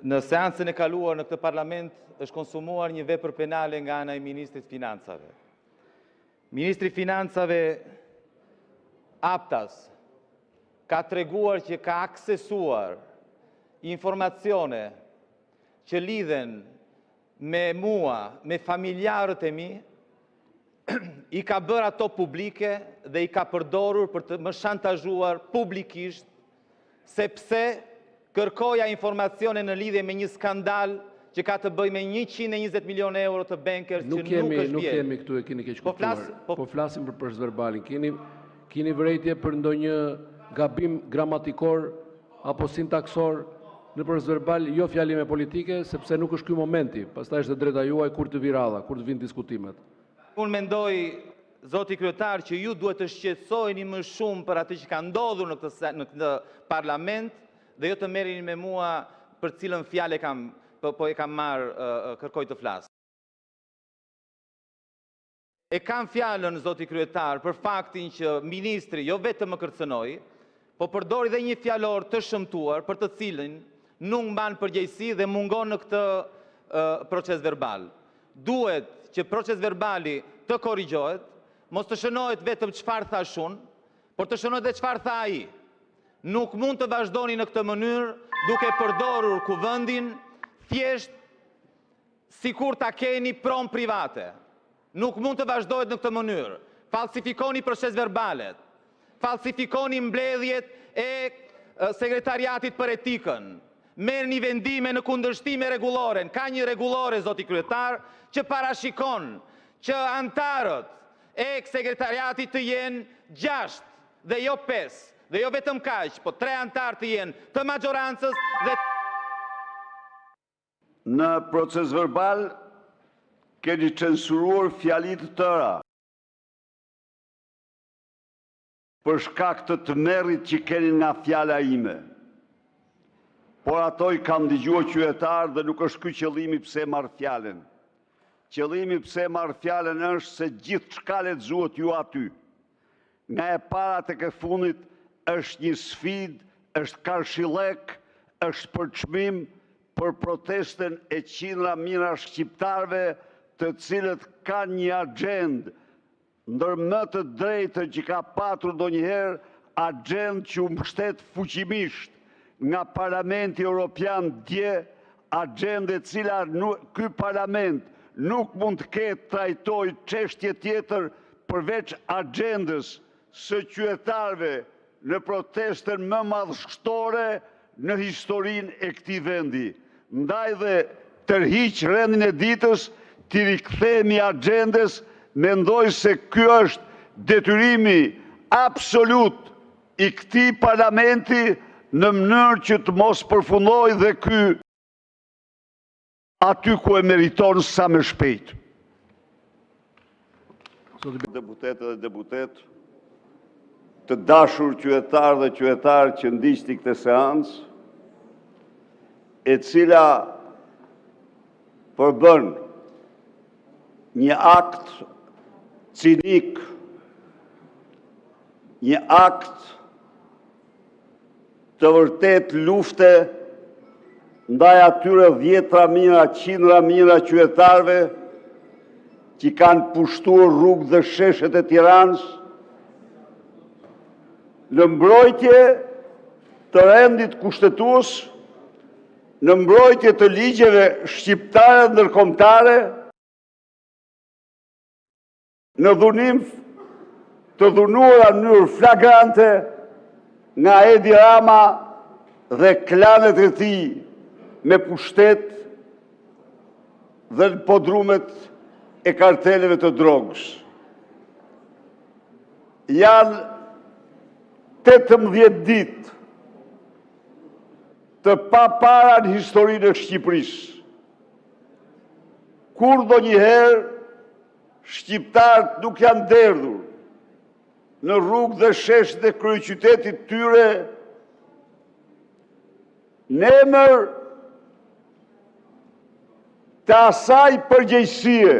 Në seancën e kaluar në këtë parlament është konsumuar një vepër penale nga ana e Ministrit Financave. Ministri Financave Aptas ka treguar që ka aksesuar informacione që lidhen me mua, me familjarët e mi, i ka bërë ato publike dhe i ka përdorur për të më shantazhuar publikisht, sepse kërkoja informacione në lidhje me një skandal që ka të bëjë me 120 milion euro të bankers që nuk është vjerë. Nuk kemi këtu, e keni keq kuptuar. Po flasim për procesverbalin. Keni vërejtje për ndonjë gabim gramatikor apo sintaksor në procesverbal, jo fjalime politike, sepse nuk është ky momenti. Pastaj është drejta juaj kur të vi radha, kur të vinë diskutimet. Unë mendoj, zoti kryetar, që ju duhet të shqetësoheni më shumë për atë që ka ndodhur në këtë parlament dhe jo të merreni me mua për cilën fjalë po e kam marrë kërkoj të flas. E kam fjalën, zoti kryetar, për faktin që ministri jo vetëm më kërcënoi, po përdori dhe një fjalor të shëmtuar për të cilin nuk mban përgjegjësi dhe mungon në këtë proces verbal. Duhet që proces verbali të korrigjohet, mos të shënohet vetëm çfarë thash unë, por të shënohet edhe çfarë tha ai. Nuk mund të vazhdoni në këtë mënyrë duke përdorur kuvendin thjesht sikur ta keni pron private. Nuk mund të vazhdohet në këtë mënyrë. Falsifikoni proces verbalet, falsifikoni mbledhjet e sekretariatit për etikën, merrni vendime në kundërshtim me rregulloren. Ka një rregullore, zoti kryetar, që parashikon që antarët e sekretariatit të jenë 6 dhe jo 5, dhe jo vetëm kaq, po 3 antarë të jenë të majorancës dhe... Në proces verbal keni censuruar fjalit të tëra për shkak të tmerrit që keni nga fjala ime. Por ato i kam dëgjuar qytetar dhe nuk është ky qëllimi pse marr fjalën. Qëllimi pse marr fjalën është se gjithçka lexuat ju aty. Nga e para tek e fundit është një sfidë, është karshillek, është përçmim për protestën e qindra mijëra shqiptarëve, të cilët kanë një agjendë ndër më të drejtën që ka patur ndonjëherë, agjendë që u mbështet fuqimisht nga Parlamenti Evropian dje, agjendë e cila ky parlament nuk mund të ketë trajtoj çështje tjetër përveç agjendës së qytetarëve në protestën më madhështore në historinë e këtij vendi. Ndaj dhe tërhiq rendin e ditës, t'i rikthehemi agjendës, mendoj se ky është detyrimi absolut i këtij parlamenti në mënyrë që të mos përfundojë dhe ky aty ku e meriton sa më shpejt. Deputet dhe deputet, të dashur qytetar dhe qytetar që ndiqni këtë seancë, e cila përbën një akt cinik, një akt të vërtet lufte ndaj atyre 10 mijëra, 100 mijëra qytetarëve që kanë pushtuar rrugë dhe sheshet e Tiranës në mbrojtje të rendit kushtetues, në mbrojtje të ligjeve shqiptare dhe ndërkombëtare, në dhunim të dhunuara në mënyrë flagrante nga Edi Rama dhe klanet e tij me pushtet dhe në podrumet e karteleve të drogës. Janë 18 ditë të papara në historinë e Shqipërisë, kur ndonjëherë shqiptarët nuk janë derdhur në rrugë dhe sheshet e kryeqytetit tyre në emër të asaj përgjegjësie,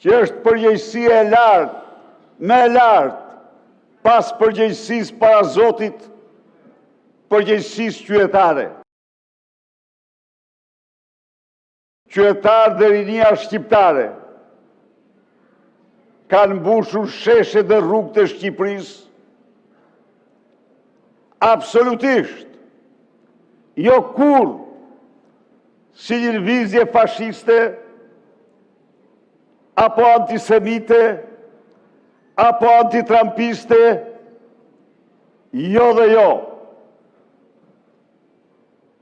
që është përgjegjësia e lartë, më e lartë, pas përgjegjësisë para Zotit, përgjegjësisë qytetare. qytetarë dhe rinia shqiptare kanë mbushur sheshe dhe rrugë të Shqipërisë absolutisht, jo kur si një lëvizje fashiste, apo antisemite, apo antitrampiste, jo dhe jo.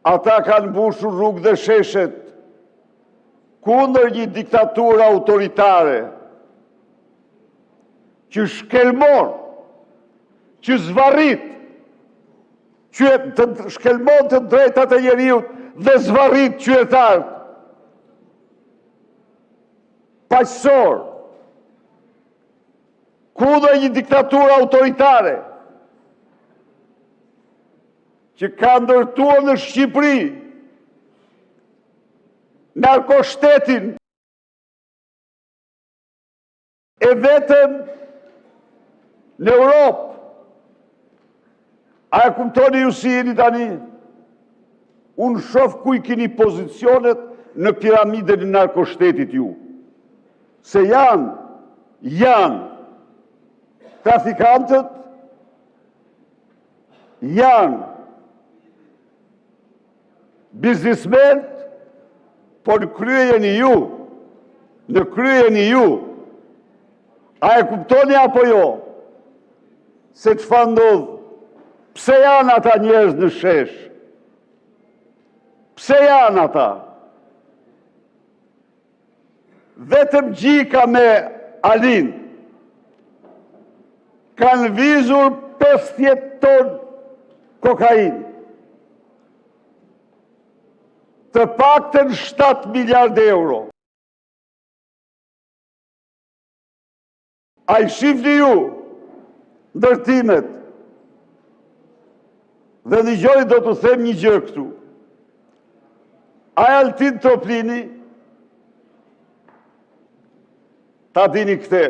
Ata kanë mbushur rrugë dhe sheshet kundër një diktaturë autoritare që shkelmon, që zvarrit, që shkelmon të drejtat e njeriut dhe zvarrit qytetarët paqësor, kundër një diktaturë autoritare që ka ndërtuar në Shqipëri narkoshtetin e vetëm në Europë. A e kuptoni ju si jeni tani? Unë shoh ku i keni pozicionet në piramidën e narkoshtetit ju. Se janë trafikantët, janë biznismenët, por në kryen e ju, a e kuptoni apo jo, se çfarë ndodh, pse janë ata njerëz në shesh, pse janë ata, vetëm Gjika me Alin, kanë vizur 50 ton kokainë, të paktën 7 miliard euro. A i shifni ju ndërtimet dhe një gjoj do të them një gjë këtu. A Altin Toplini, ta dini këte,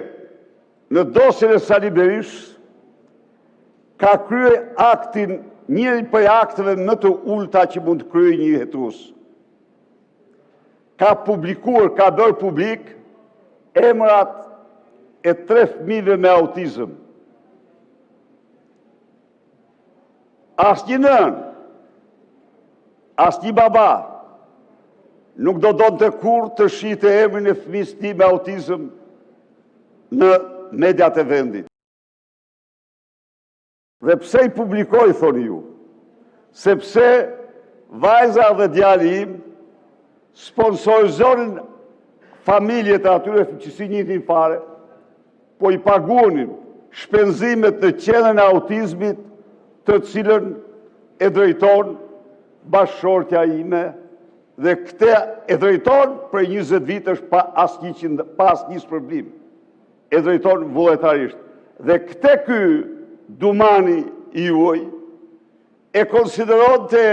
në dosjen e Sali Berishës, ka krye aktin, njëri për akteve më të ulta që mund të krye një hetus. Ka publikuar, ka bërë publik, emrat e 3 fëmijëve me autizëm. Asnjë nën, asnjë baba nuk do donte kur të shihte emrin e fëmijës tij me autizëm në mediat e vendit. Dhe pse i publikoj, thoni ju? Sepse vajza dhe djali im sponsorizonin familjet e atyre që si njëtin fare, po i paguonin shpenzimet në qendrën e autizmit, të cilën e drejton bashkëshortja ime, dhe këte e drejton për 20 vitësh pa asnjë shpërblim. E drejton vullnetarisht. Dhe këte ky Dumani i juaj e konsideronte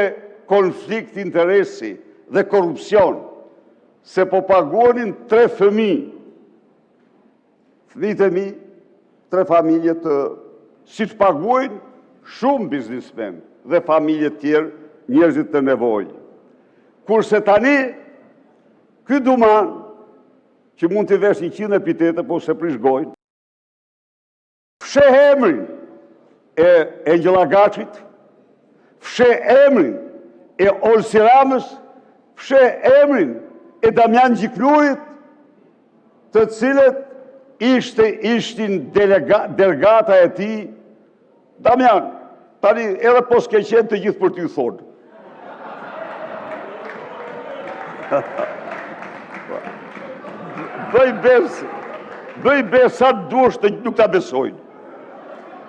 konflikt interesi dhe korrupsion, se po paguonin 3 fëmijë. Fëmijët e mi, 3 familje të, si që paguajnë shumë biznismen dhe familje tjerë, njerëzit të nevojë. Kurse tani, ky Duman, që mund të vesh 100 epitete, po se prishgojnë, fshe emrin e Engjëlla Gaçit, fshe emrin e Olsi Ramës, fshe emrin e Damian Gjiklurit, të cilët ishtin delegata e ti. Damian, tani edhe po s'ke qenë të gjithë për t'ju thonë. Bëj besë sa të duash të nuk ta besojnë.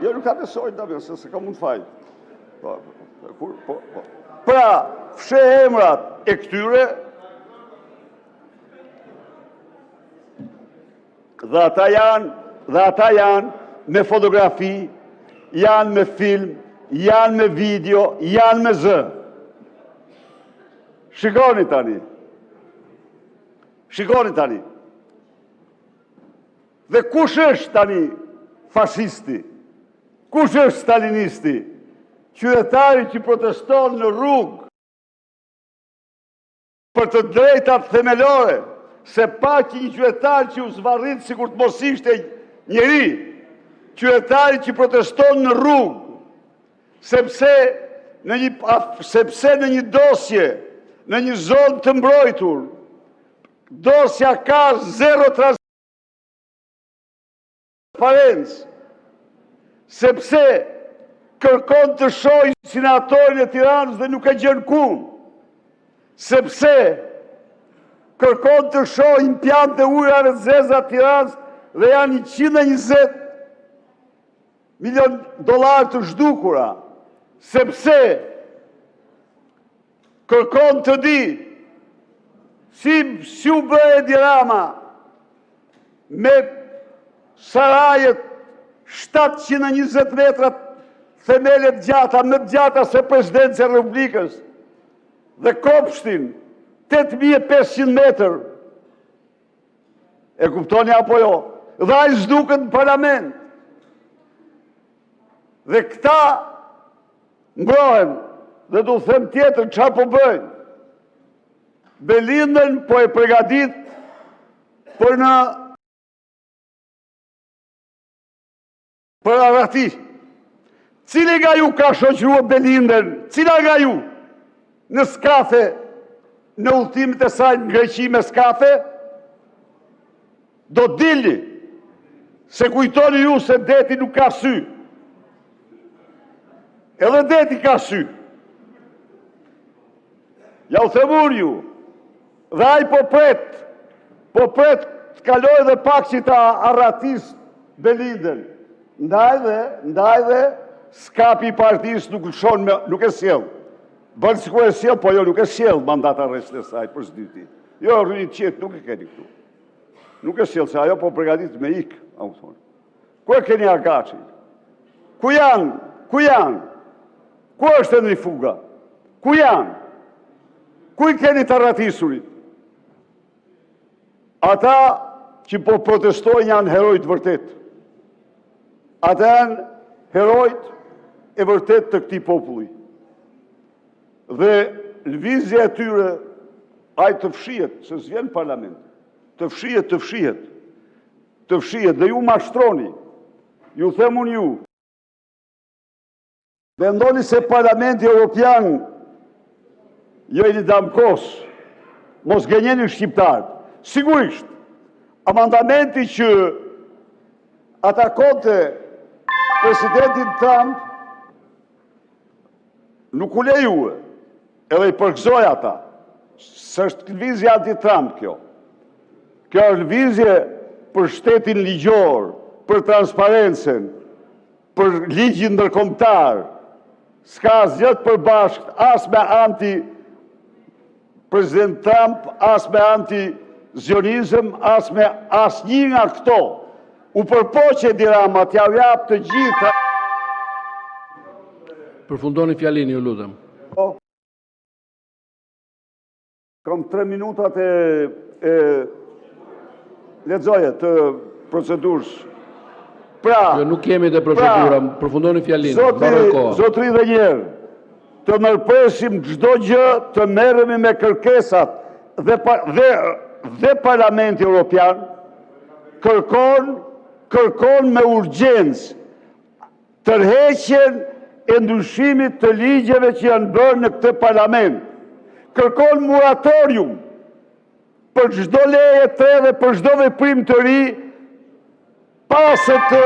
Jo, nuk ta besojnë, Damian, se ka mund fajnë. Pra, fshe emrat e këtyre, dhe ata janë me fotografi, janë me film, janë me video, janë me zë. Shikoni tani. Dhe kush është tani fashisti? Kush është stalinisti? Qytetari që proteston në rrugë për të drejtat themelore, se pa që një qytetar që u zvarrit sikur të mos ishte njeri, qytetari që proteston në rrugë, sepse në një dosje, në një zonë të mbrojtur, dosja ka zero transparencë, sepse kërkon të shojë senatorin e Tiranës dhe nuk e gjen kumë, sepse kërkon të shojë impiant e ujrave të zeza të Tiranës dhe janë $120 milion të zhdukura, sepse kërkon të di si u bëhe Edi Rama me sarajet 720 metrat themelet gjata, më të gjata se presidencia e Republikës, dhe kopshtin 8500 metër. E kuptoni apo jo? Dhe ai zhduket në parlament. Dhe këta mbrohen, dhe du them tjetër çfarë po bëjnë. Belindën po e përgatit për arati. Cili nga ju ka shoqëruar Belindën? Cila nga ju në skafe, në udhëtimet e saj në Greqi me skafe? Do dilni, se kujtoni ju se deti nuk ka sy. Edhe deti ka sy. Ja u themur ju, dhe ai po pret të kaloj dhe pak që ta arratis Belindën. Ndaj dhe skapi i partisë nuk lëshon, nuk e sjell. Bërë sikur e sjell, po jo nuk e sjell mandat arrest e saj për s'dyti. Jo, rrënit qetë, nuk e keni këtu. Nuk e sjell, se ajo po përgatit me ikë, a më thonë. Ku e keni Argaçin? Ku janë? Ku janë? Ku është e në fuga? Ku janë? Ku i keni të arratisurit? Ata që po protestojnë janë herojt vërtet. Ata janë herojt e vërtet të këtij populli. Dhe lëvizja e tyre, ai të fshihet, se s'vjen parlament. Të fshihet, dhe ju mashtroni. Ju them unë ju. Mendoni se Parlamenti Evropian jo i damkos, mos gënjeni shqiptarët. Sigurisht, amandamenti që atakonte presidentin Trump nuk u lejue, edhe i përgëzoj ata. S'është lëvizje anti-Trump kjo. Kjo është lëvizje për shtetin ligjor, për transparencen, për ligjin ndërkombëtar. S'ka asgjë të përbashkët as me anti-president Trump, as me anti-zionizëm, as me asnjë nga këto. U përpoqe Edi Rama t'ja jap të gjitha. Përfundoni fjalin, ju lutem. Kam 3 minutat lexoje të procedurës. Pra, jo, nuk kemi të procedura, përfundoni fjalin. Zotri dhe njerë, të nërpresim çdo gjë, të merremi me kërkesat dhe Parlamenti Evropian kërkon me urgjencë tërheqjen e ndryshimit të ligjeve që janë bërë në këtë parlament. Kërkon moratorium për çdo leje të re dhe për çdo veprim të ri pasë të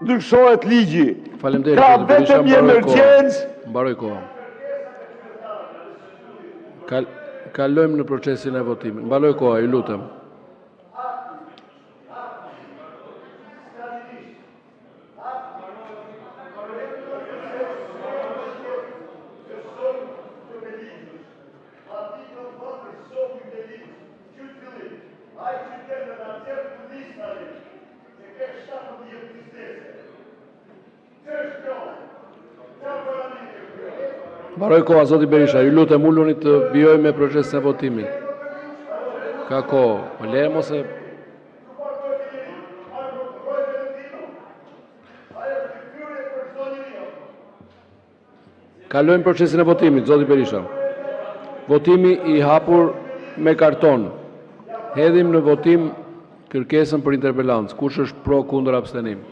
ndryshohet ligji. Faleminderit. Ka vetëm një emergjencë. Mbaroj koha. Kalojmë në procesin e votimit. Mbaroj koha, ju lutem. Mbaroj koha, zoti Berisha, ju lutem uluni të vijojmë me procesin e votimit. Ka kohë, më lejmë ose... Kalojmë procesin e votimit, zoti Berisha. Votimi i hapur me karton. Hedhim në votim kërkesën për interpelancë. Kush është pro, kundër, abstenim?